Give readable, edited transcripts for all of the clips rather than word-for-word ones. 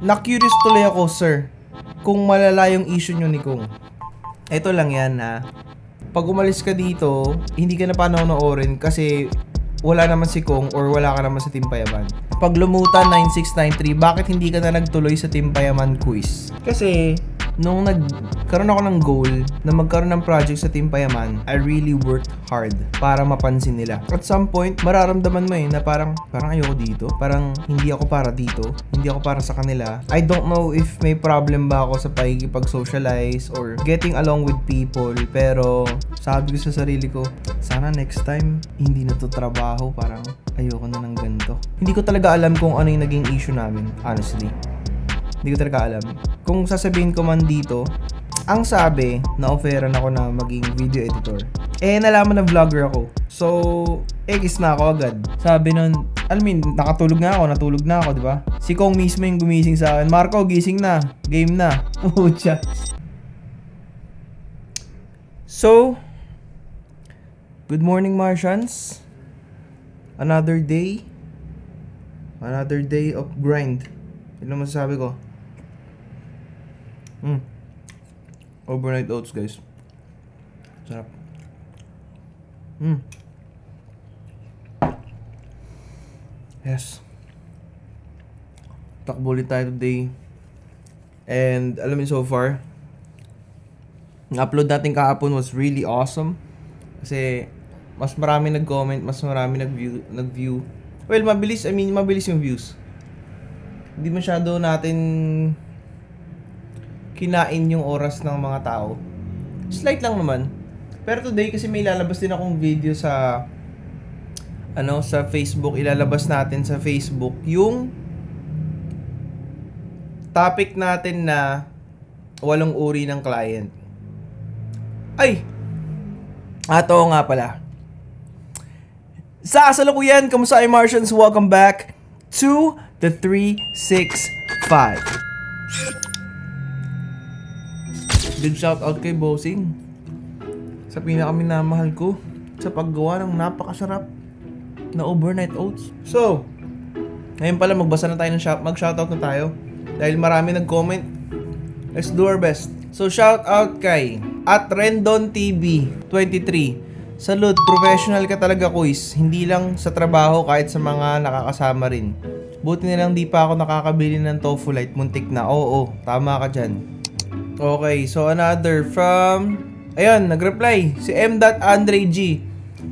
Na-curious tuloy ako, sir, kung malala yung issue nyo ni Kung. Ito lang yan, ha. Pag umalis ka dito, hindi ka na panonoorin kasi wala naman si Kung or wala ka naman sa Team Payaman. Pag lumutan 9693, bakit hindi ka na nagtuloy sa Team Payaman quiz? Kasi nung nagkaroon ako ng goal na magkaroon ng project sa Team Payaman, I really worked hard para mapansin nila. At some point, mararamdaman mo na parang ayoko dito. Parang hindi ako para dito. Hindi ako para sa kanila. I don't know if may problem ba ako sa pakikipag-socialize or getting along with people. Pero sabi ko sa sarili ko, sana next time, hindi na to trabaho. Parang ayoko na ng ganito. Hindi ko talaga alam kung ano yung naging issue namin, honestly. Hindi ko talaga alam. Kung sasabihin ko man dito, ang sabi, na-offeran ako na maging video editor. Nalaman na vlogger ako. So, X na ako agad. Sabi nun, natulog na ako, di ba? Si Kong mismo yung gumising sa akin. Marco, gising na. Game na. Pucha. So, good morning, Martians. Another day. Another day of grind. Yun lang masasabi ko. Overnight oats, guys. Sarap. Yes. Takbo ulit tayo today. And alam mo so far, ang-upload natin kahapon was really awesome. Kasi mas marami nag-comment, mas marami nag-view. Well, mabilis yung views. Hindi masyado natin kinain yung oras ng mga tao. Slight lang naman. Pero today kasi may lalabas din akong video sa sa Facebook. Ilalabas natin sa Facebook yung topic natin na 8 uri ng client. Ay! Ato nga pala. Sa kasalukuyan, kamusta ay Martians? Welcome back to the 365. Big shout out kay Bossing sa pinakaminamahal ko sa paggawa ng napakasarap na overnight oats. So, ngayon pala magbasa na tayo ng mag-shoutout na tayo dahil marami nag-comment. Let's do our best. So, shout out kay @RendonTV23. Salute, professional ka talaga, quiz. Hindi lang sa trabaho, kahit sa mga nakakasama rin. Buti na lang di pa ako nakakabili ng tofu light, muntik na. Oo, tama ka dyan. Okay, so another from... Ayun, nag-reply. Si M.Andre G.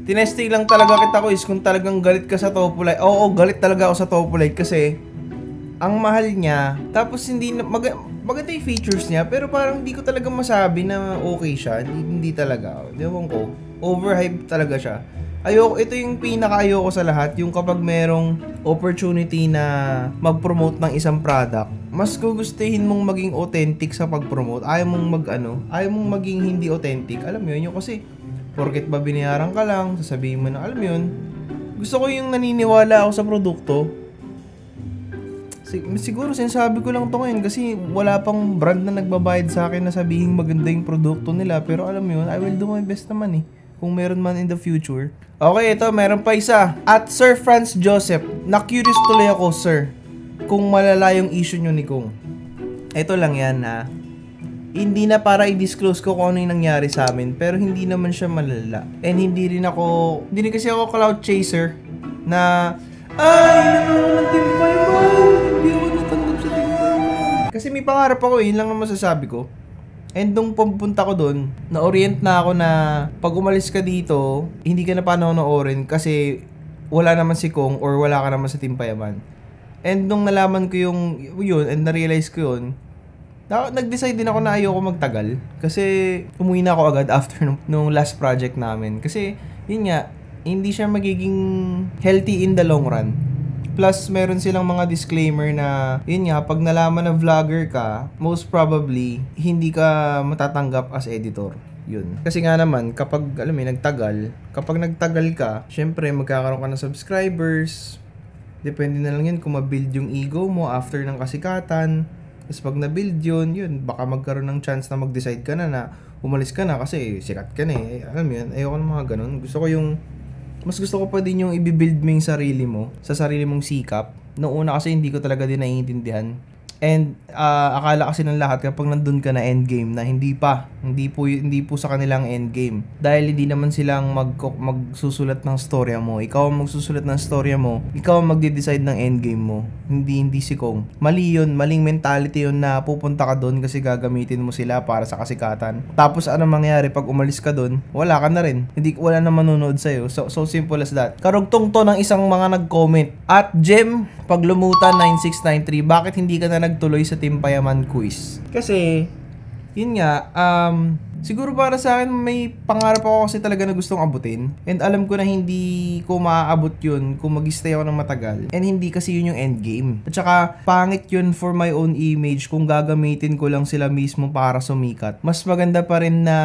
Tinesting lang talaga kita, quiz, kung talagang galit ka sa tofu light. Oo, galit talaga ako sa tofu light kasi ang mahal niya. Tapos hindi na... Maganda yung features niya, pero parang hindi ko talaga masabi na okay siya. Hindi talaga. Ewan ko. Overhyped talaga siya. Ito yung pinaka-ayoko sa lahat, yung kapag merong opportunity na mag-promote ng isang product, mas gugustuhin mong maging authentic sa pag-promote. Ayaw mong maging hindi authentic. Alam mo yun, yung kasi porket ba binayaran ka lang, sasabihin mo na, alam mo yun, gusto ko yung naniniwala ako sa produkto. Siguro sinasabi ko lang to ngayon kasi wala pang brand na nagbabayad sa akin na sabihin maganda yung produkto nila, pero alam mo yun, I will do my best naman kung meron man in the future. Okay, ito, meron pa isa. Sir Franz Joseph. Na-curious tuloy ako, sir, kung malala yung issue nyo ni Kung. Ito lang yan, ha. Hindi na para i-disclose ko kung ano yung nangyari sa amin, pero hindi naman siya malala. And hindi rin kasi ako cloud chaser na, ng Team Payaman. Hindi ako natanggap sa Team Payaman. Kasi may pangarap ako, yun lang naman masasabi ko. And nung pumunta ko doon, na-orient na ako na pag umalis ka dito, hindi ka na panonoorin kasi wala naman si Kung or wala ka naman sa Team Payaman. And nung nalaman ko yun and na-realize ko yun, nag-decide din ako na ayoko magtagal. Kasi umuwi na ako agad after nung last project namin. Kasi yun nga, hindi siya magiging healthy in the long run. Plus, meron silang mga disclaimer na, yun nga, pag nalaman na vlogger ka, most probably, hindi ka matatanggap as editor. Yun. Kasi nga naman, kapag nagtagal ka, syempre, magkakaroon ka ng subscribers. Depende na lang yun kung ma-build yung ego mo after ng kasikatan. Tapos pag na-build yun, baka magkaroon ng chance na mag-decide ka na umalis ka na kasi sikat ka na alam mo yun, ayoko ng mga ganun. Mas gusto ko pa din yung i-build mo yung sarili mo, sa sarili mong sikap. Noong una kasi hindi ko talaga din naiintindihan. And akala kasi ng lahat kapag nandun ka na endgame na hindi po sa kanilang endgame. Dahil hindi naman silang magsusulat ng storya mo. Ikaw ang magsusulat ng storya mo. Ikaw ang magde-decide ng endgame mo. Hindi si Kong. Mali yun, maling mentality yun na pupunta ka doon kasi gagamitin mo sila para sa kasikatan. Tapos ano mangyayari pag umalis ka doon? Wala ka na rin. Wala na manonood sa'yo. So simple as that. Karugtong to ng isang mga nag-comment. At Jem, Paglumutan 9693, bakit hindi ka na nagtuloy sa Team Payaman quiz? Kasi, yun nga, siguro para sa akin may pangarap ako kasi talaga na gustong abutin. And alam ko na hindi ko maaabot yun kung mag-stay ako ng matagal. And hindi kasi yun yung endgame. At saka, pangit yun for my own image kung gagamitin ko lang sila mismo para sumikat. Mas maganda pa rin na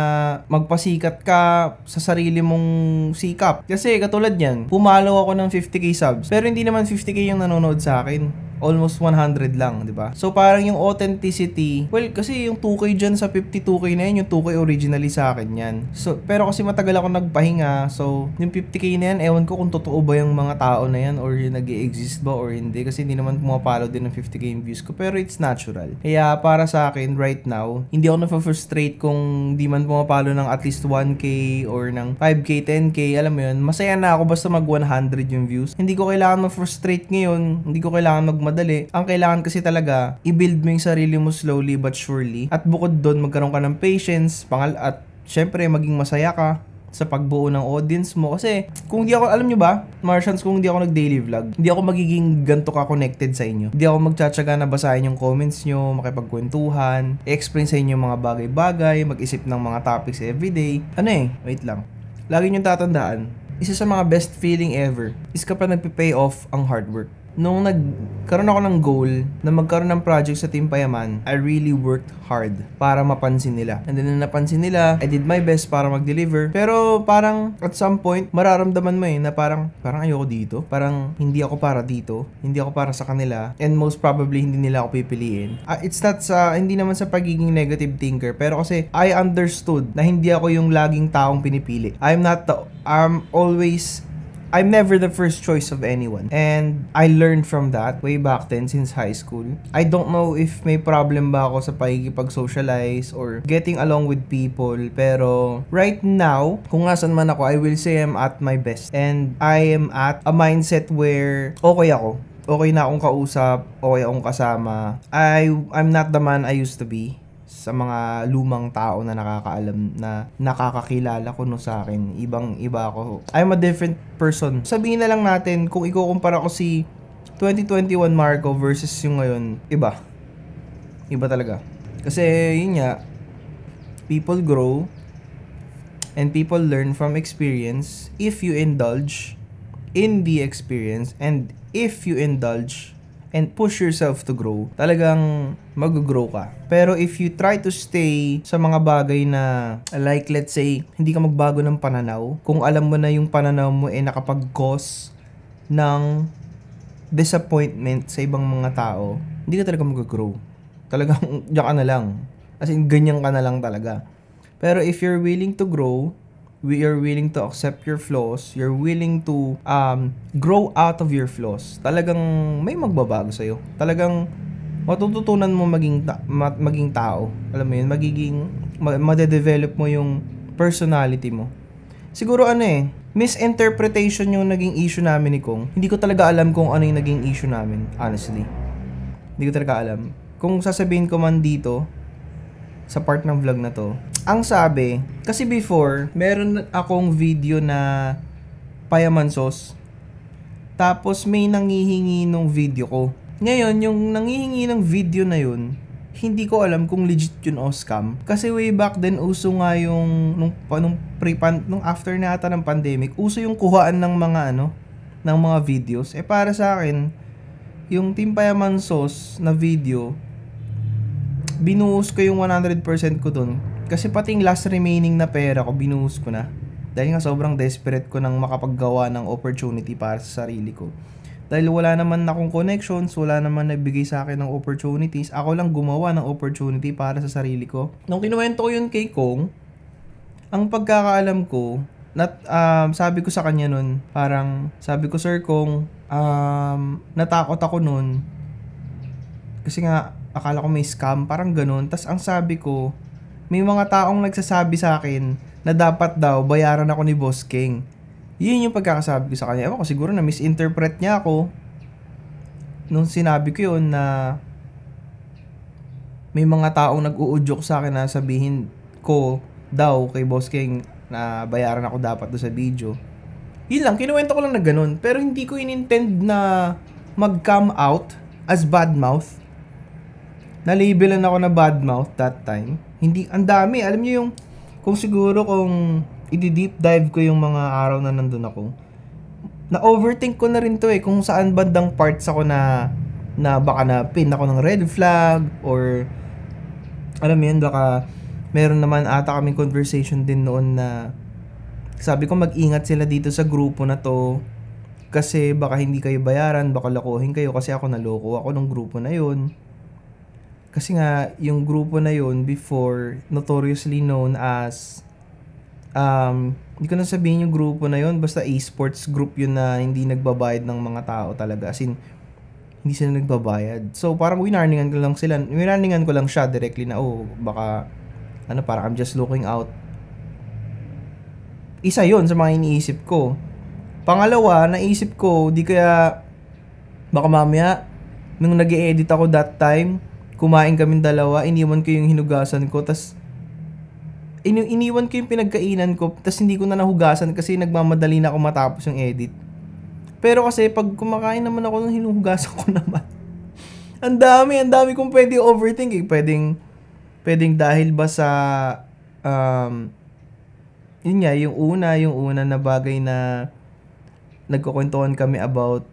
magpasikat ka sa sarili mong sikap. Kasi katulad yan, pumalo ako ng 50k subs. Pero hindi naman 50k yung nanonood sa akin. Almost 100 lang, di ba? So, parang yung authenticity, well, kasi yung 2K dyan sa 52K na yun, yung 2K originally sa akin yan. So, pero kasi matagal ako nagpahinga, so, yung 50K na yan, ewan ko kung totoo ba yung mga tao na yan, or yung nag-i-exist ba, or hindi, kasi hindi naman pumapalo din ng 50K yung views ko, pero it's natural. Kaya, para sa akin, right now, hindi ako na-frustrate kung di man pumapalo ng at least 1K, or ng 5K, 10K, alam mo yun, masaya na ako basta mag 100 yung views. Hindi ko kailangan ma-frustrate ngayon, hindi ko kailangan magmadali. Ang kailangan kasi talaga, i-build mo yung sarili mo slowly but surely. At bukod doon, magkaroon ka ng patience, at syempre, maging masaya ka sa pagbuo ng audience mo. Kasi, kung di ako, alam nyo ba, Martians, kung hindi ako nag-daily vlog, hindi ako magiging ganito ka-connected sa inyo. Hindi ako magtsatsaga na basahin yung comments nyo, makipagkwentuhan, i-explain sa inyo mga bagay-bagay, mag-isip ng mga topics everyday. Wait lang. Lagi nyo tatandaan, isa sa mga best feeling ever is kapag nagpe-pay off ang hard work. Nung nagkaroon ako ng goal na magkaroon ng project sa Team Payaman, I really worked hard para mapansin nila. And then nung napansin nila, I did my best para mag-deliver. Pero parang at some point, mararamdaman mo na parang ayoko dito. Parang hindi ako para dito. Hindi ako para sa kanila. And most probably, hindi nila ako pipiliin. It's not hindi naman sa pagiging negative thinker. Pero kasi I understood na hindi ako yung laging taong pinipili. I'm never the first choice of anyone. And I learned from that way back then since high school. I don't know if may problem ba ako sa pagkikipag-socialize or getting along with people. Pero right now, kung nasan man ako, I will say I'm at my best. And I am at a mindset where okay ako. Okay na akong kausap, okay akong kasama. I'm not the man I used to be. Sa mga lumang tao na nakakaalam, na nakakakilala ko sa akin, ibang-iba ako. I'm a different person. Sabihin na lang natin, kung ikukumpara ko si 2021 Marco versus yung ngayon, iba talaga. Kasi yun nga, people grow and people learn from experience if you indulge in the experience, and if you indulge and push yourself to grow, talagang mag-grow ka. Pero if you try to stay sa mga bagay na, like let's say, hindi ka magbago ng pananaw, kung alam mo na yung pananaw mo nakapag-cause ng disappointment sa ibang mga tao, hindi ka talaga mag-grow. Talagang diyan ka na lang. As in, ganyan ka na lang talaga. Pero if you're willing to grow, you're willing to accept your flaws, you're willing to grow out of your flaws, talagang may magbabago sa'yo. Talagang matututunan mo maging tao. Alam mo yun, madedevelop mo yung personality mo. Siguro misinterpretation yung naging issue namin ni Kong. Hindi ko talaga alam kung ano yung naging issue namin, honestly. Hindi ko talaga alam. Kung sasabihin ko man dito, sa part ng vlog na to, ang sabi, kasi before, meron akong video na payaman sauce, tapos may nangihingi nung video ko. Ngayon, yung nangihingi ng video na yun, hindi ko alam kung legit yun o scam. Kasi way back then, uso nga yung, nung after na ata ng pandemic, uso yung kuhaan ng mga videos. Para sa akin, yung Team Payaman sauce na video, binuhos ko yung 100% ko dun. Kasi pati yung last remaining na pera ko, binuhos ko na. Dahil nga sobrang desperate ko nang makapaggawa ng opportunity para sa sarili ko. Dahil wala naman akong connections, wala naman nagbigay sa akin ng opportunities. Ako lang gumawa ng opportunity para sa sarili ko. Nung kinuwento ko yun kay Kong, ang pagkakaalam ko, sabi ko sa kanya nun, sabi ko, Sir Kong, natakot ako nun. Kasi nga, akala ko may scam, parang ganun. Tas ang sabi ko, may mga taong nagsasabi sa akin na dapat daw bayaran ako ni Boss King. Yun yung pagkakasabi ko sa kanya. Ewan ko, siguro na misinterpret niya ako nung sinabi ko yun na may mga taong nag-uudyok sa akin na sabihin ko daw kay Boss King na bayaran ako dapat do sa video. Yun lang, kinuwento ko lang na ganun. Pero hindi ko inintend na mag-come out as bad mouth. Na-labelan ako na bad mouth that time. Hindi, ang dami. Alam niyo yung, kung siguro kung i-deep dive ko yung mga araw na nandun ako, na-overthink ko na rin to kung saan bandang parts ako na baka na pin ako ng red flag or alam mo yun, baka meron naman ata kaming conversation din noon na sabi ko mag-ingat sila dito sa grupo na to kasi baka hindi kayo bayaran, baka lokohin kayo kasi ako naloko ako ng grupo na yun. Kasi nga, yung grupo na yun before, notoriously known as, hindi ko na sabihin yung grupo na yun, basta esports group yun na hindi nagbabayad ng mga tao talaga. As in, hindi sila nagbabayad. So, parang winarningan ko lang siya directly na, baka, parang I'm just looking out. Isa yun sa mga iniisip ko. Pangalawa, naisip ko, di kaya, baka mamaya, nung nag-e-edit ako that time, kumain kaming dalawa, iniwan ko yung hinugasan ko, tas iniwan ko yung pinagkainan ko, tas hindi ko na nahugasan kasi nagmamadali na ako matapos yung edit. Pero kasi pag kumakain naman ako ng hinuhugasan ko naman, ang dami kong pwede overthink. Pwedeng dahil ba sa, yun nga, yung una na bagay na nagkukwentuhan kami about,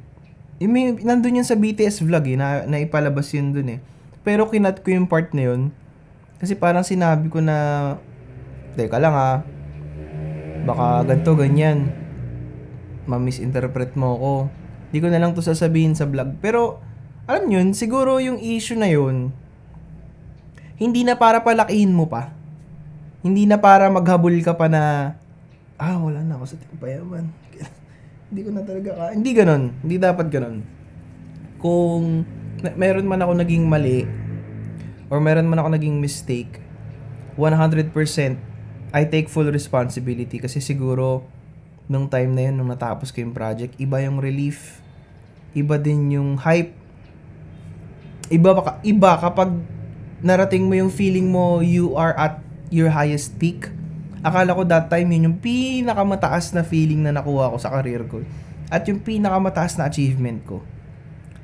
nandun yun sa BTS vlog na ipalabas yun dun Pero kinat ko yung part na yun. Kasi parang sinabi ko na, teka lang baka ganito, ganyan. Ma-misinterpret mo ako. Hindi ko na lang to sasabihin sa vlog. Pero, alam yun, siguro yung issue na yun, hindi na para palakihin mo pa. Hindi na para maghabol ka pa na, wala na ako sa timpayaman. Hindi ko na talaga Hindi ganon. Hindi dapat ganon. Kung meron man ako naging mali or meron man ako naging mistake, 100% I take full responsibility kasi siguro nung time na yun, nung natapos ko yung project, iba yung relief, iba din yung hype, iba kapag narating mo yung feeling mo you are at your highest peak. Akala ko that time yun yung pinakamataas na feeling na nakuha ko sa career ko at yung pinakamataas na achievement ko,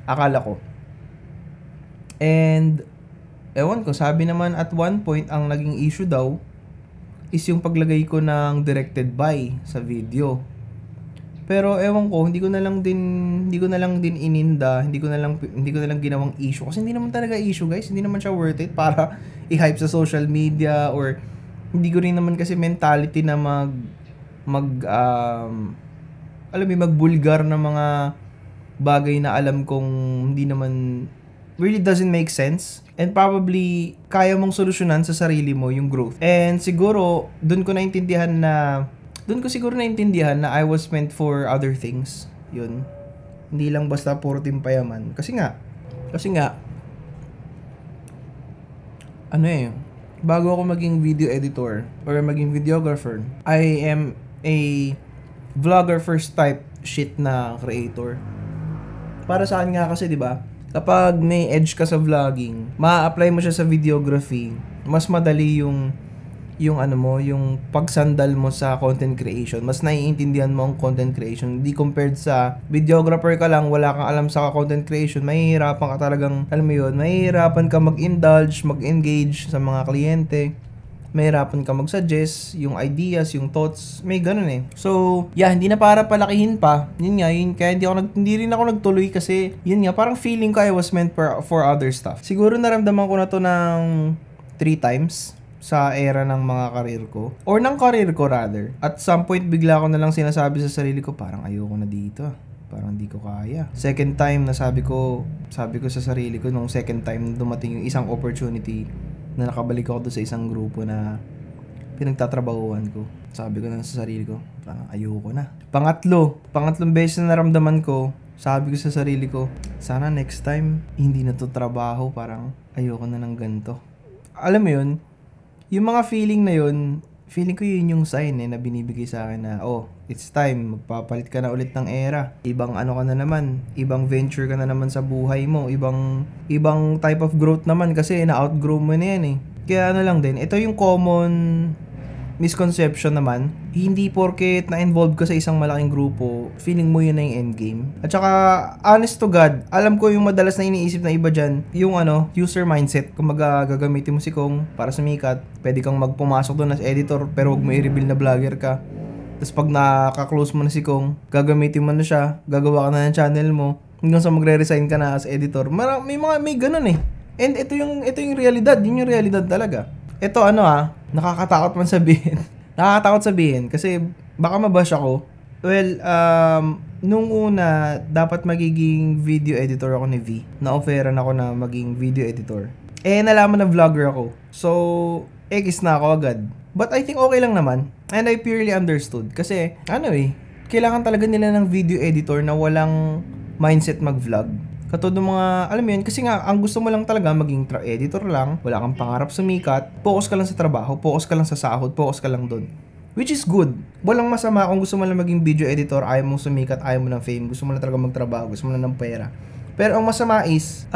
akala ko. And, ewan ko, sabi naman at one point, ang naging issue daw is yung paglagay ko ng directed by sa video. Pero ewan ko, hindi ko na lang din ininda, hindi ko na lang ginawang issue kasi hindi naman talaga issue, guys. Hindi naman siya worth it para i-hype sa social media or hindi ko rin naman kasi mentality na magbulgar na mga bagay na alam kong hindi naman really doesn't make sense and probably kaya mong solusyonan sa sarili mo yung growth. And siguro doon ko siguro naintindihan na I was meant for other things. Yun. Hindi lang basta puro timpayaman. Kasi nga bago ako maging video editor or maging videographer, I am a vlogger first type shit na creator. Para saan nga kasi, 'di ba? Kapag may edge ka sa vlogging, ma-apply mo siya sa videography, mas madali yung pagsandal mo sa content creation. Mas naiintindihan mo ang content creation. Hindi compared sa videographer ka lang, wala kang alam sa content creation, mahihirapan ka talagang, mahihirapan ka mag-indulge, mag-engage sa mga kliyente. Mahirapan ka mag-suggest, yung ideas, yung thoughts, may ganun So, hindi na para palakihin pa. Kaya hindi rin ako nagtuloy kasi, parang feeling ko I was meant for other stuff. Siguro naramdaman ko na to ng 3 times sa era ng mga career ko. Or ng career ko rather. At some point, bigla ko na lang sinasabi sa sarili ko, parang ayoko na dito. Parang hindi ko kaya. Second time na sabi ko sa sarili ko, nung second time dumating yung isang opportunity na nakabalik ako doon sa isang grupo na pinagtatrabahuan ko. Sabi ko na sa sarili ko, parang ayoko na. Pangatlong beses na naramdaman ko sabi ko sa sarili ko, sana next time, hindi na to trabaho, parang ayoko na ng ganito. Alam mo yun, yung mga feeling na yun, feeling ko yun yung sign na binibigay sa akin na, oh, it's time, magpapalit ka na ulit ng era. Ibang ano ka na naman, ibang venture ka na naman sa buhay mo, ibang type of growth naman kasi na-outgrow mo na yan eh. Kaya ano lang din, ito yung common misconception naman, hindi porket na-involve ka sa isang malaking grupo, feeling mo yun na yung endgame. At saka, honest to God, alam ko yung madalas na iniisip na iba dyan, yung user mindset. Kung gagamitin mo si Kong para sumikat, pwede kang magpumasok doon as editor, pero huwag mo i-reveal na vlogger ka. Tapos pag nakaka-close mo na si Kong, gagamitin mo na siya, gagawa ka na ng channel mo, hanggang sa magre-resign ka na as editor. May ganun eh. And ito yung realidad, yun yung realidad talaga. Ito nakakatakot man sabihin. Nakakatakot sabihin kasi baka mabash ako. Well, nung una, dapat magiging video editor ako ni V. Na-offeran ako na maging video editor. Nalaman na vlogger ako. So, X na ako agad. But I think okay lang naman. And I purely understood. Kasi, kailangan talaga nila ng video editor na walang mindset mag-vlog. Katulad ng mga, alam mo yun, kasi nga, ang gusto mo lang talaga maging editor lang, wala kang pangarap sumikat, focus ka lang sa trabaho, focus ka lang sa sahod, focus ka lang dun. Which is good. Walang masama kung gusto mo lang maging video editor, ayaw mong sumikat, ayaw mo ng fame, gusto mo lang talaga magtrabaho, gusto mo lang ng pera. Pero ang masama is,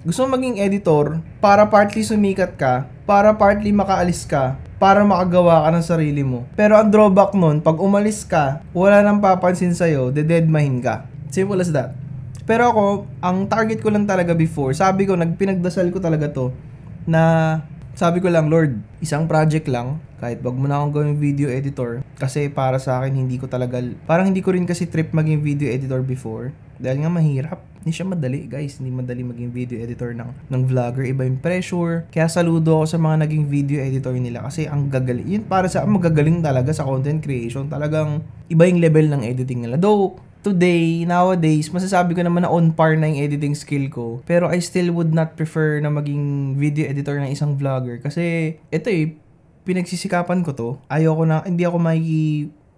gusto mo maging editor para partly sumikat ka, para partly makaalis ka, para makagawa ka ng sarili mo. Pero ang drawback nun, pag umalis ka, wala nang papansin sa'yo, dededmahin ka. Simple as that. Pero ako, ang target ko lang talaga before, sabi ko, pinagdasal ko talaga to, na sabi ko lang, Lord, isang project lang, kahit wag mo na akong gawing video editor, kasi para sa akin, parang hindi ko rin kasi trip maging video editor before, dahil nga mahirap. Hindi siya madali, guys. Hindi madali maging video editor ng vlogger. Iba yung pressure. Kaya saludo ako sa mga naging video editor nila kasi ang gagaling. Yun para sa magagaling talaga sa content creation. Talagang iba yung level ng editing nila. Though, nowadays, masasabi ko naman na on par na yung editing skill ko. Pero I still would not prefer na maging video editor ng isang vlogger. Kasi, pinagsisikapan ko to. Hindi ako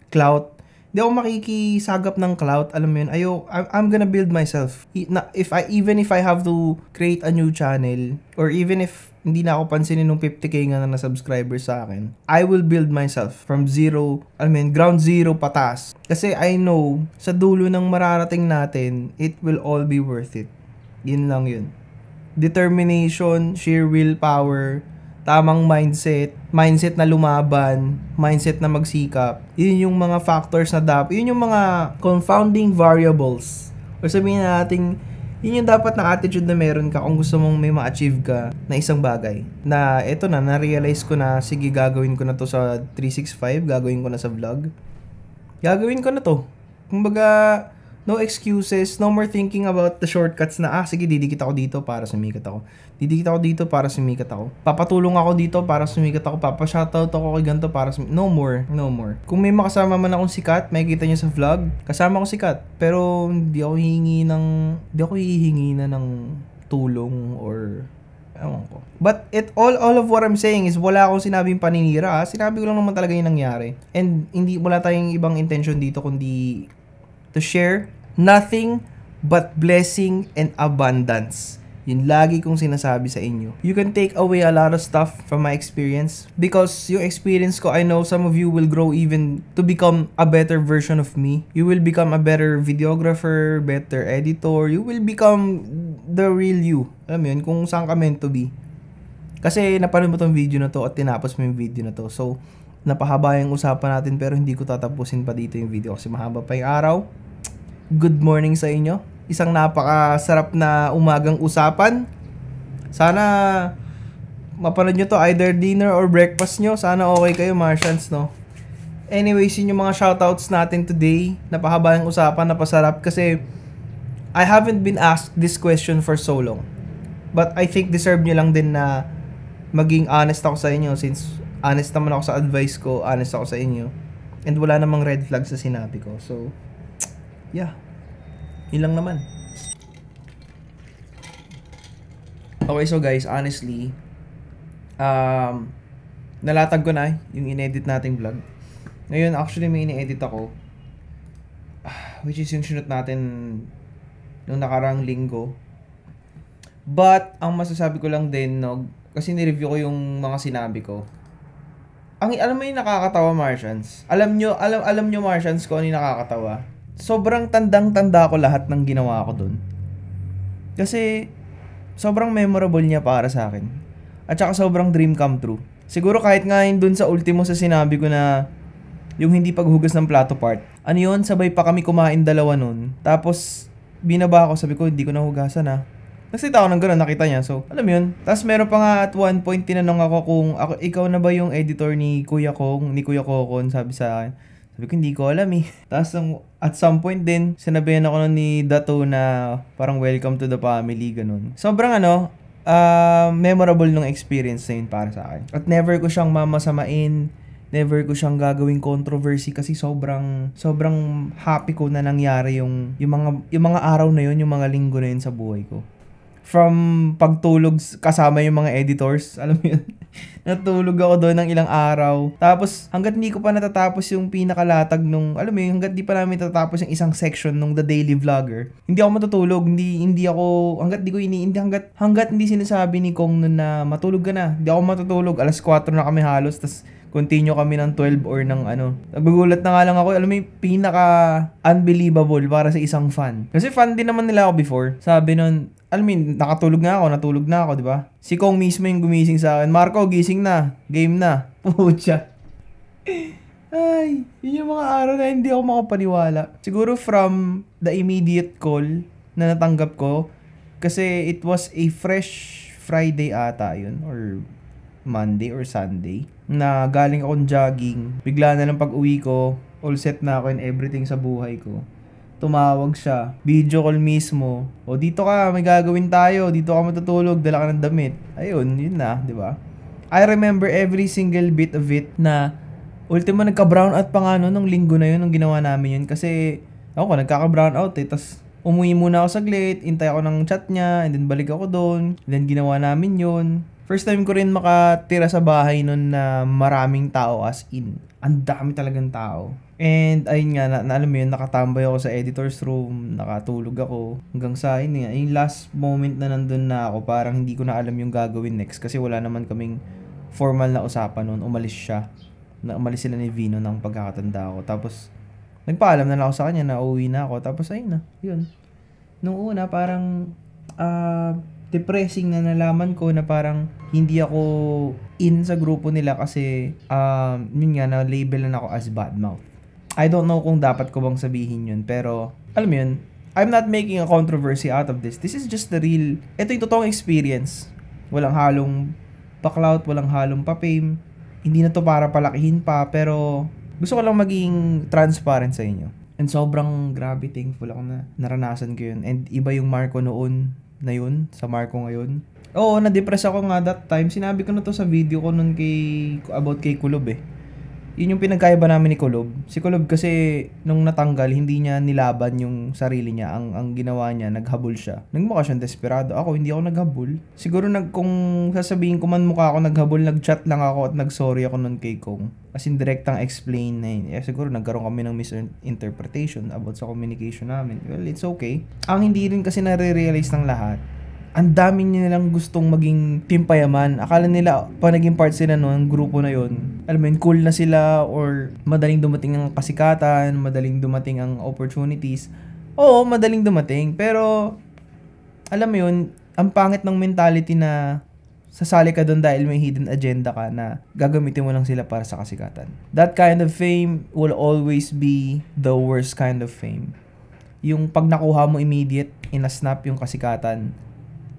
clout. Hindi ako makikisagap ng clout. Alam mo yun, I'm gonna build myself. Even if I have to create a new channel, or even if hindi na ako pansinin nung 50k nga na subscribers sa akin, I will build myself from zero, ground zero patas. Kasi I know, sa dulo ng mararating natin, it will all be worth it. Yun lang yun. Determination, sheer willpower, tamang mindset na lumaban, mindset na magsikap. Yun yung mga factors na yun yung mga confounding variables. O sabihin natin, yun yung dapat na attitude na meron ka kung gusto mong may ma-achieve ka na isang bagay. Na eto na-realize ko na, sige, gagawin ko na to sa 365, gagawin ko na sa vlog. Gagawin ko na to. Kumbaga, no excuses, no more thinking about the shortcuts na, sige, didikit ako dito para sumikat ako. Didikit ako dito para sumikat ako. Papatulong ako dito para sumikat ako. Papashoutout ako kay ganito para sumikat. No more. Kung may makasama man akong sikat, makikita niyo sa vlog, kasama ko sikat. Pero hindi ako hihingi na ng tulong or ewan ko. But all of what I'm saying is wala akong sinabing paninira. Sinabi ko lang naman talaga yung nangyari. And wala tayong ibang intention dito kundi to share nothing but blessing and abundance. Yun lagi kong sinasabi sa inyo. You can take away a lot of stuff from my experience because yung experience ko, I know some of you will grow even to become a better version of me. You will become a better videographer, better editor. You will become the real you. Alam mo yun, kung saan ka meant to be. Kasi napanood mo tong video na to at tinapos mo yung video na to. So, napahaba yung usapan natin pero hindi ko tatapusin pa dito yung video kasi mahaba pa yung araw. Good morning sa inyo. Isang napakasarap na umagang usapan. Sana mapanood nyo to either dinner or breakfast nyo. Sana okay kayo, Martians, no? Anyways, yun yung mga shoutouts natin today. Napahaba yung usapan, napasarap kasi I haven't been asked this question for so long. But I think deserve nyo lang din na maging honest ako sa inyo since honest naman ako sa advice ko, honest ako sa inyo. And wala namang red flag sa sinabi ko. So, yeah. Yun lang naman. Okay, so guys, honestly, nalatag ko na yung in-edit nating vlog. Ngayon, actually may in-edit ako. Which is yung shoot natin nung nakarang linggo. But, ang masasabi ko lang din, no, kasi ni-review ko yung mga sinabi ko. Alam mo yung nakakatawa, Martians? Alam nyo, Martians, kung ano yung nakakatawa? Sobrang tandang-tanda ko lahat ng ginawa ko dun. Kasi, sobrang memorable niya para sa akin. At saka sobrang dream come true. Siguro kahit nga yun dun sa ultimo sa sinabi ko na yung hindi paghugas ng plato part. Ano yun, sabay pa kami kumain dalawa nun. Tapos, binaba ako, sabi ko, hindi ko nahugasan ah. Nagsita ako ng gano'n, nakita niya. So, alam yun. Tapos meron pa nga at one point, tinanong ako kung ikaw na ba yung editor ni Kuya Kokon, sabi sa akin. Sabi ko, hindi ko alam eh. Tapos at some point din, sinabihan ako ni Dato na parang welcome to the family, ganun. Sobrang memorable nung experience na yun para sa akin. At never ko siyang mamasamain, never ko siyang gagawing controversy kasi sobrang happy ko na nangyari yung mga araw na yun, yung mga linggo na yun sa buhay ko. From pagtulog kasama yung mga editors, alam mo yun, natulog ako doon ng ilang araw. Tapos hanggat hindi ko pa natatapos yung pinakalatag nung, alam mo yun, hanggat di pa namin natatapos yung isang section nung The Daily Vlogger, hindi ako matutulog, hindi ako, hanggat hindi sinasabi ni Kong nun na matulog ka na, hindi ako matutulog. Alas 4 na kami halos, tas continue kami ng 12 or ng nagugulat na nga lang ako, alam mo yung pinaka-unbelievable para sa isang fan. Kasi fan din naman nila ako before. Sabi nun, alam mo yun, natulog na ako, di ba? Si Kong mismo yung gumising sa akin, Marco, gising na, game na. Pucha. Ay, yun yung mga araw na hindi ako makapaniwala. Siguro from the immediate call na natanggap ko, kasi it was a fresh Friday ata yun, or Monday or Sunday, na galing akong jogging. Bigla na lang pag-uwi ko, all set na ako and everything sa buhay ko. Tumawag siya, video call mismo. O dito ka, may gagawin tayo, dito ka matutulog, dala ka ng damit. Ayun, yun na, di ba? I remember every single bit of it na ultimo nagka-brown out pa nga nung linggo na yun, nung ginawa namin yun. Kasi ako, nagkaka-brown out eh. Tapos umuwi muna ako saglit, intay ako ng chat niya, and then balik ako doon. And then ginawa namin yun. First time ko rin makatira sa bahay nun na maraming tao, as in. Ang dami talagang tao. And ayun nga, alam mo yun, nakatambay ako sa editor's room, nakatulog ako. Hanggang sa yun nga, yung last moment na nandun na ako, parang hindi ko na alam yung gagawin next. Kasi wala naman kaming formal na usapan nun. Umalis siya. Umalis sila ni Vino ng pagkakatanda ko. Tapos, nagpaalam na lang ako sa kanya na uuwi na ako. Tapos ayun na, yun. Nung una, parang depressing na nalaman ko na parang hindi ako in sa grupo nila kasi yun nga, na-label na ako as badmouth. I don't know kung dapat ko bang sabihin yun, pero alam mo yun, I'm not making a controversy out of this. This is just the real, ito yung totoong experience. Walang halong pa-clout, walang halong pa-fame. Hindi na to para palakihin pa, pero gusto ko lang maging transparent sa inyo. And sobrang grabe thankful ako na naranasan ko yun. And iba yung Marco noon na yun, sa Marco ngayon. Oo, na-depress ako nga that time. Sinabi ko na to sa video ko nun about kay Kulob eh. Yun yung pinagkaiba namin ni Kulob. Si Kulob kasi nung natanggal, hindi niya nilaban yung sarili niya. Ang ginawa niya, naghabol siya. Nagmukha siyang desperado. Ako, hindi ako naghabol. Siguro kung sasabihin ko man mukha ako naghabol, nag-chat lang ako at nag-sorry ako nun kay Kong. As in, direktang explain na yun. Siguro nagkaroon kami ng misinterpretation about sa communication namin. Well, it's okay. Ang hindi rin kasi nare-realize ng lahat, ang dami nilang gustong maging timpayaman. Akala nila, pa naging part sila ng grupo na yon, alam mo yun, cool na sila or madaling dumating ang kasikatan, madaling dumating ang opportunities. Oo, madaling dumating. Pero, alam mo yun, ang pangit ng mentality na sasali ka doon dahil may hidden agenda ka na gagamitin mo lang sila para sa kasikatan. That kind of fame will always be the worst kind of fame. Yung pag nakuha mo immediate, in-snap yung kasikatan,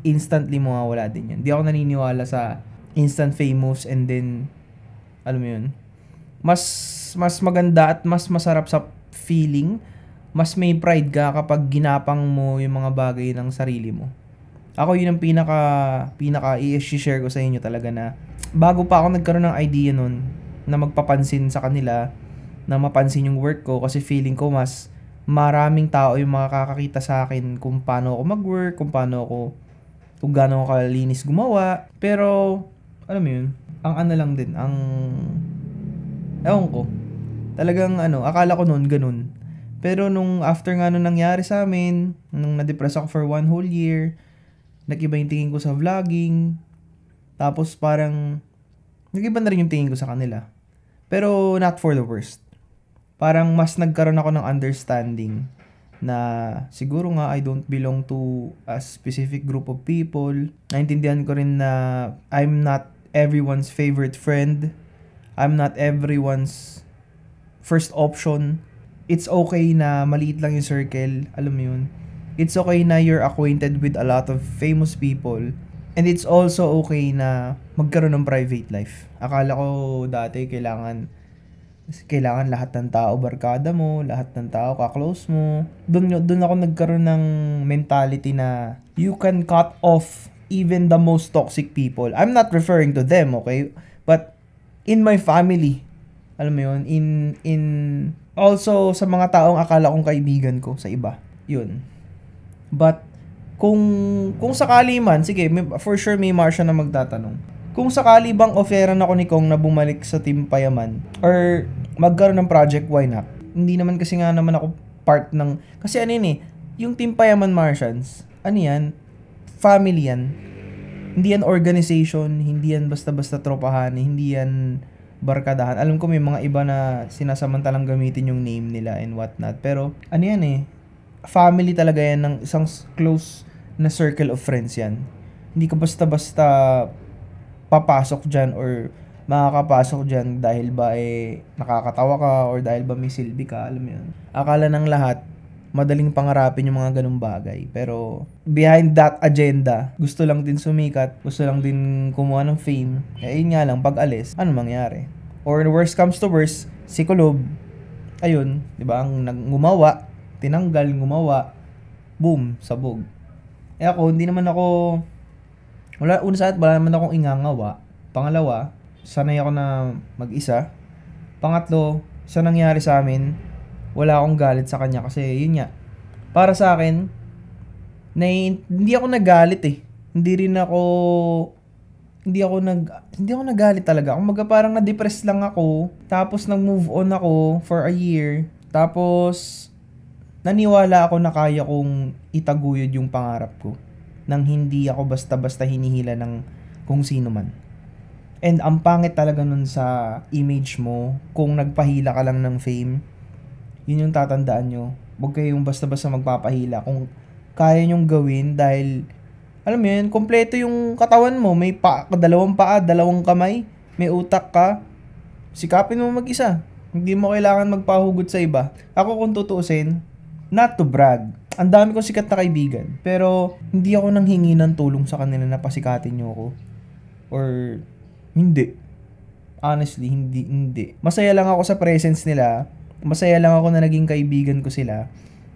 instantly mawawala din yan. Di ako naniniwala sa instant famous and then, alam mo yun, mas maganda at mas masarap sa feeling, mas may pride ka kapag ginapang mo yung mga bagay ng sarili mo. Ako yun ang pinaka i-share ko sa inyo talaga na bago pa ako nagkaroon ng idea nun na magpapansin sa kanila, na mapansin yung work ko kasi feeling ko mas maraming tao yung makakakita sa akin kung paano ako mag-work, kung gaano ako kalinis gumawa. Pero, alam mo yun, ang lang din, ewan ko, talagang akala ko noon ganun. Pero nung after nga nung nangyari sa amin, nung na-depress ako for 1 whole year, nag-iba yung tingin ko sa vlogging, tapos parang, nag-iba na rin yung tingin ko sa kanila. Pero not for the worst. Parang mas nagkaroon ako ng understanding na siguro nga I don't belong to a specific group of people. Naintindihan ko rin na I'm not everyone's favorite friend. I'm not everyone's first option. It's okay na maliit lang yung circle. Alam mo yun? It's okay na you're acquainted with a lot of famous people. And it's also okay na magkaroon ng private life. Akala ko dati kailangan lahat ng tao barkada mo, lahat ng tao ka-close mo. Doon ako nagkaroon ng mentality na you can cut off even the most toxic people. I'm not referring to them, okay? But in my family, alam mo yun, in also sa mga taong akala kong kaibigan ko sa iba. Yun. But kung sakali man, sige, for sure may Marsha na magtatanong. Kung sakali bang offeran ako ni Kong na bumalik sa Team Payaman or magkaroon ng project, why not? Hindi naman kasi nga naman ako part ng... Kasi ano yun eh, yung Team Payaman Martians, ano yan? Family yan. Hindi yan organization, hindi yan basta-basta tropahan, hindi yan barkadahan. Alam ko may mga iba na sinasamantalang gamitin yung name nila and whatnot. Pero ano yan eh, family talaga yan ng isang close na circle of friends yan. Hindi ka basta-basta papasok dyan or makakapasok dyan dahil ba nakakatawa ka or dahil ba may silbi ka, alam mo yun. Akala ng lahat, madaling pangarapin yung mga ganung bagay. Pero behind that agenda, gusto lang din sumikat, gusto lang din kumuha ng fame. Yun nga lang, pag alis, ano mangyari? Or worst comes to worst, si Kulob, ayun, di ba, ang gumawa, tinanggal, gumawa, boom, sabog. Ako, hindi naman ako, una sa lahat, wala naman akong ingangawa. Pangalawa, sanay ako na mag-isa. Pangatlo, sa nangyari sa amin, wala akong galit sa kanya kasi yun nga. Para sa akin, hindi ako nagalit eh. Hindi ako nagalit talaga. Kumaga parang na-depress lang ako, tapos nag-move on ako for a year. Tapos naniwala ako na kaya kong itaguyod yung pangarap ko nang hindi ako basta-basta hinihila ng kung sino man. And ang pangit talaga nun sa image mo, kung nagpahila ka lang ng fame, yun yung tatandaan nyo. Huwag kayong basta-basta magpapahila. Kung kaya nyong gawin dahil, alam mo yun, kompleto yung katawan mo. May dalawang paa, dalawang kamay, may utak ka. Sikapin mo mag-isa. Hindi mo kailangan magpahugot sa iba. Ako kung tutuusin, not to brag, ang dami kong sikat na kaibigan. Pero, hindi ako nang hingi ng tulong sa kanila na pasikatin nyo ako. Or, hindi. Honestly, hindi. Masaya lang ako sa presence nila. Masaya lang ako na naging kaibigan ko sila.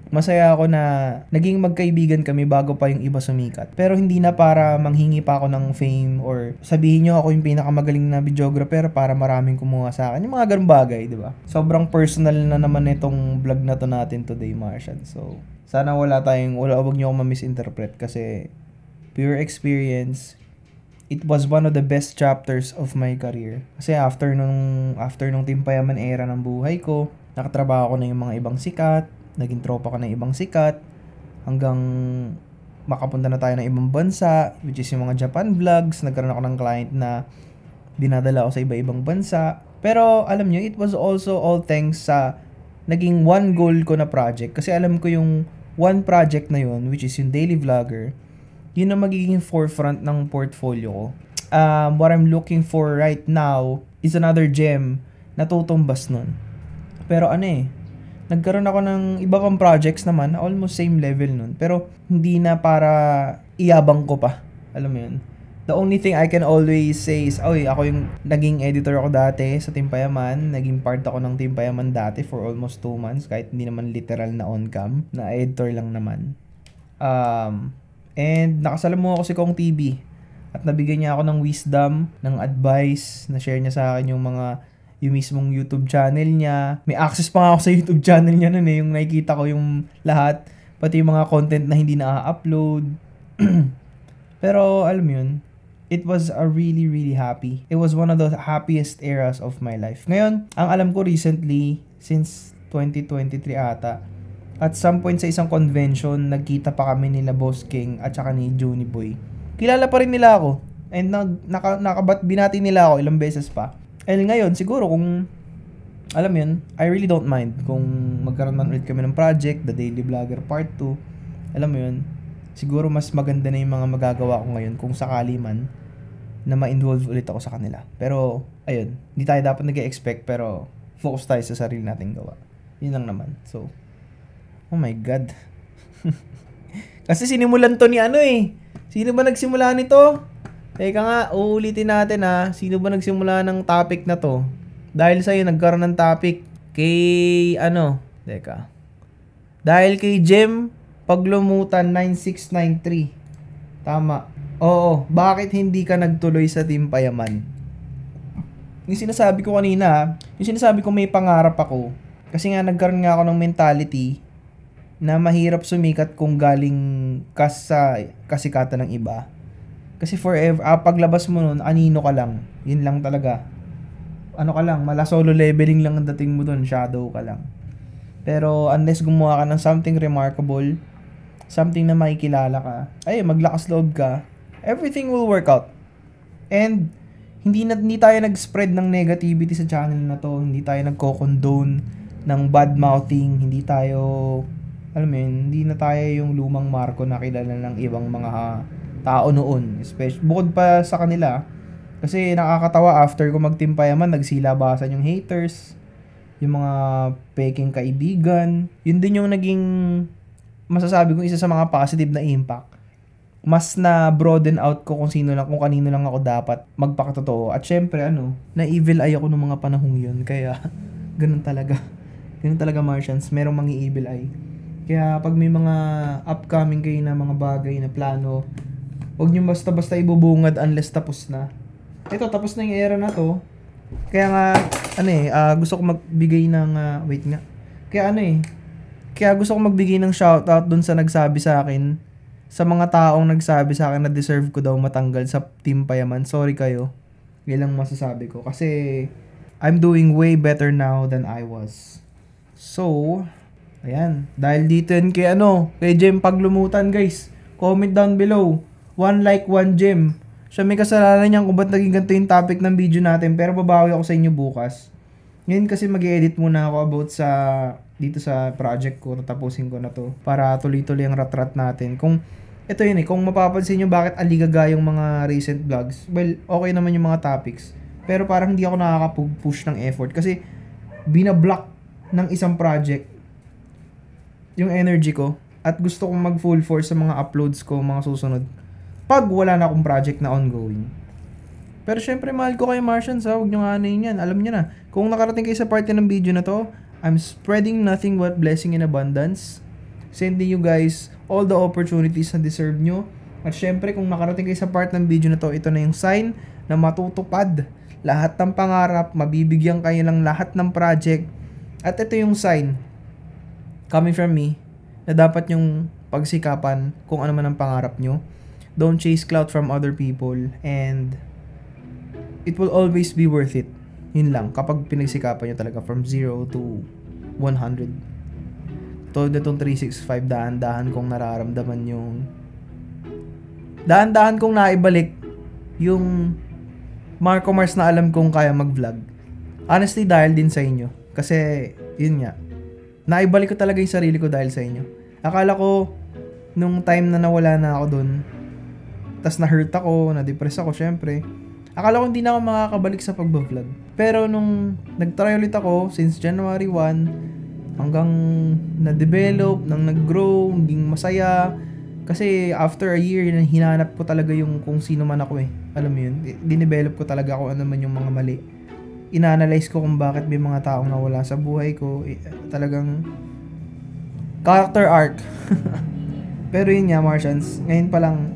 Masaya ako na naging magkaibigan kami bago pa yung iba sumikat. Pero hindi na para manghingi pa ako ng fame or sabihin nyo ako yung pinakamagaling na videographer para maraming kumuha sa akin. Yung mga ganung bagay, di ba? Sobrang personal na naman itong vlog na to natin today, Martian. So, sana wag nyo akong ma-misinterpret kasi pure experience. It was one of the best chapters of my career. Kasi after nung Team Payaman era ng buhay ko, nakatrabaho ko na yung mga ibang sikat, naging tropa ko na ibang sikat, hanggang makapunta na tayo ng ibang bansa, which is yung mga Japan vlogs. Nagkaroon ako ng client na dinadala ako sa iba-ibang bansa. Pero alam nyo, it was also all thanks sa naging one goal ko na project. Kasi alam ko yung one project na yun, which is yung daily vlogger, yun ang magiging forefront ng portfolio ko. What I'm looking for right now is another gem na tutumbas nun. Pero nagkaroon ako ng iba pang projects naman, almost same level nun. Pero hindi na para iyabang ko pa. Alam mo yun? The only thing I can always say is, ako yung naging editor ako dati sa Team Payaman. Naging part ako ng Team Payaman dati for almost 2 months. Kahit hindi naman literal na on-cam. Na editor lang naman. And nakasalamuha ako si Kong TV. At nabigyan niya ako ng wisdom, ng advice, na share niya sa akin yung mismong YouTube channel niya. May access pa nga ako sa YouTube channel niya nun yung nakikita ko yung lahat. Pati yung mga content na hindi na-upload. Pero alam mo yun, it was a really, really happy. It was one of the happiest eras of my life. Ngayon, ang alam ko recently, since 2023 ata, At some point sa isang convention, nagkita pa kami nila Boss King at saka ni Juni Boy. Kilala pa rin nila ako. And binati nila ako ilang beses pa. And ngayon, siguro kung, alam yun, I really don't mind kung magkaroon man ulit kami ng project, The Daily Vlogger Part 2. Alam mo yun, siguro mas maganda na yung mga magagawa ko ngayon kung sakali man na ma-involve ulit ako sa kanila. Pero, ayun, hindi tayo dapat nag-expect pero focus tayo sa sarili nating gawa. Yun lang naman. So, oh my God. Kasi sinimulan to ni Sino ba nagsimula nito? Teka nga, uulitin natin Sino ba nagsimula ng topic na to? Dahil sa'yo, nagkaroon ng topic. Kay, Teka. Dahil kay Jem Paglumutan 9693. Tama. Oo, bakit hindi ka nagtuloy sa Team Payaman? Yung sinasabi ko kanina, yung sinasabi ko may pangarap ako. Kasi nga nagkaroon nga ako ng mentality na mahirap sumikat kung galing ka sa kasikatan ng iba. Kasi forever, paglabas mo nun, anino ka lang. Yun lang talaga. Ano ka lang, mala solo leveling lang ang dating mo dun, shadow ka lang. Pero unless gumawa ka ng something remarkable, something na makikilala ka, maglakas loob ka, everything will work out. And hindi tayo nag-spread ng negativity sa channel na to. Hindi tayo nagko-condone ng bad mouthing. Hindi tayo, alam mo yun, hindi na tayo yung lumang Marco na kilala ng ibang mga tao noon. Especially, bukod pa sa kanila. Kasi nakakatawa after ko mag-Team Payaman, nagsilabasan yung haters, yung mga peking kaibigan. Yun din yung naging, masasabi kong isa sa mga positive na impact. Mas na broaden out ko kung kanino lang ako dapat magpakatotoo. At syempre, na evil eye ako ng mga panahong yun. Kaya, ganun talaga. Ganun talaga, Martians. Merong mga evil eye. Kaya, pag may mga upcoming kayo na mga bagay na plano, huwag nyo basta-basta ibubungad unless tapos na. Ito, tapos na yung era na to. Kaya nga, gusto ko magbigay ng, wait nga. Kaya gusto ko magbigay ng shoutout dun sa nagsabi sa akin, sa mga taong nagsabi sa akin na deserve ko daw matanggal sa Team Payaman. Sorry kayo. Yan lang masasabi ko. Kasi, I'm doing way better now than I was. So, ayan. Dahil dito yan kay Jem Paglumutan, guys. Comment down below. 1 like, 1 gem. Siya may kasalanan niyan kung ba't naging ganito yung topic ng video natin. Pero babawi ako sa inyo bukas. Ngayon kasi mag-edit muna ako about dito sa project ko. Tapusin ko na to. Para tuloy-tuloy ang rat-rat natin. Ito yun kung mapapansin nyo bakit aligaga yung mga recent vlogs. Well, okay naman yung mga topics. Pero parang hindi ako nakaka-push ng effort. Kasi binablock ng isang project yung energy ko. At gusto kong mag-full force sa mga uploads ko, mga susunod. Pag wala na akong project na ongoing. Pero syempre, mahal ko kayo, Martians, huwag nyo nga yan. Alam nyo na. Kung nakarating kayo sa parte ng video na to, I'm spreading nothing but blessing in abundance. Sending you guys all the opportunities na deserve nyo. At syempre, kung nakarating kayo sa part ng video na to, ito na yung sign na matutupad lahat ng pangarap, mabibigyan kayo ng lahat ng project. At ito yung sign, coming from me, na dapat yung pagsikapan kung ano man ang pangarap nyo. Don't chase clout from other people and it will always be worth it. Yun lang, kapag pinagsikapan nyo talaga from 0 to 100. Tulad na itong 365, dahan-dahan kong nararamdaman dahan-dahan kong naibalik yung Marco Mars na alam kong kaya mag-vlog. Honestly, dahil din sa inyo. Kasi, yun nga, naibalik ko talaga yung sarili ko dahil sa inyo. Akala ko, nung time na nawala na ako dun, tas na-hurt ako, na-depress ako, syempre, akala ko hindi na ako makakabalik sa pag-vlog. Pero nung nag-try ulit ako, since January 1, hanggang na-develop, nang nag-grow, naging masaya. Kasi after a year, hinanap ko talaga yung kung sino man ako Alam mo yun, dinevelop ko talaga kung ano man yung mga mali. Ina-analyze ko kung bakit may mga taong nawala sa buhay ko. Talagang character arc. Pero yun nga, Martians, ngayon pa lang,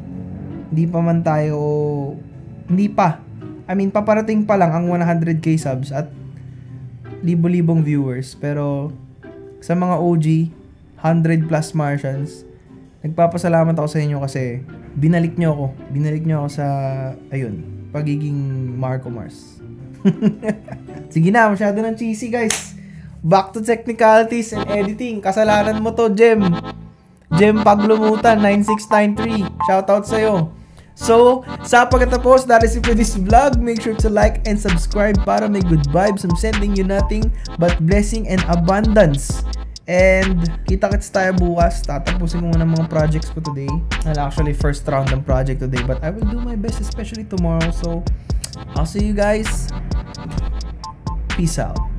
paparating pa lang ang 100k subs at libo-libong viewers. Pero sa mga OG, 100 plus Martians, nagpapasalamat ako sa inyo kasi binalik nyo ako. Binalik nyo ako sa, pagiging Marco Mars. Sige na, masyado ng cheesy, guys. Back to technicalities and editing. Kasalanan mo to, Jem Paglumutan 9693. Shoutout sa'yo. So, sa pagkatapos, that is it for this vlog. Make sure to like and subscribe para may good vibes. I'm sending you nothing but blessing and abundance. And kita-kits tayo bukas. Tatapusin ko muna mga projects ko today. Well, actually, first round ng project today. But I will do my best, especially tomorrow. So, I'll see you guys. Peace out.